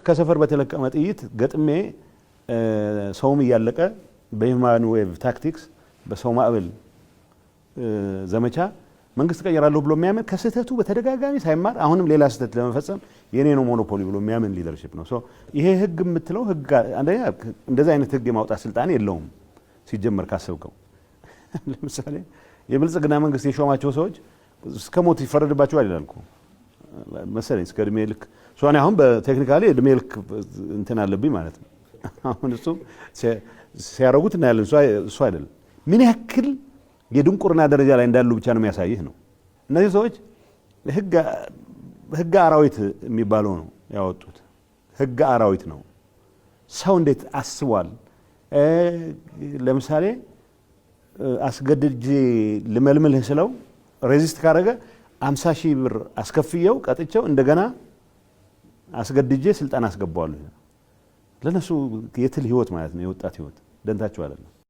ከሰፈር በተለቀመ ጥይት ገጥሜ ሰውም እያለቀ በሂውማን ዌቭ ታክቲክስ በሰው ማዕበል ዘመቻ መንግስት ቀየራለሁ ብሎ የሚያምን ከስህተቱ በተደጋጋሚ ሳይማር አሁንም ሌላ ስህተት ለመፈጸም የኔ ነው ሞኖፖሊ ብሎ የሚያምን ሊደርሺፕ ነው። ይሄ ህግ የምትለው ህግ አንደኛ እንደዚህ አይነት ህግ የማውጣት ስልጣን የለውም ሲጀመር ካሰብከው። ለምሳሌ የብልጽግና መንግስት የሾማቸው ሰዎች እስከ ሞት ይፈረድባቸዋል ይላል እኮ መሰለኝ እስከ እድሜ ልክ ሶኒ አሁን በቴክኒካሊ እድሜ ልክ እንትን አለብኝ ማለት ነው። አሁን እሱ ሲያረጉት እና ያለን እሱ አይደለም ምን ያክል የድንቁርና ደረጃ ላይ እንዳሉ ብቻ ነው የሚያሳይህ ነው። እነዚህ ሰዎች ህግ አራዊት የሚባለው ነው ያወጡት። ህግ አራዊት ነው። ሰው እንዴት አስቧል? ለምሳሌ አስገድጄ ልመልምልህ ስለው ሬዚስት ካረገ 50,000 ብር አስከፍየው ቀጥቼው እንደገና አስገድጄ ስልጣን አስገባዋለሁ። ለነሱ የትል ህይወት ማለት ነው የወጣት ህይወት ደንታቸው አይደለም።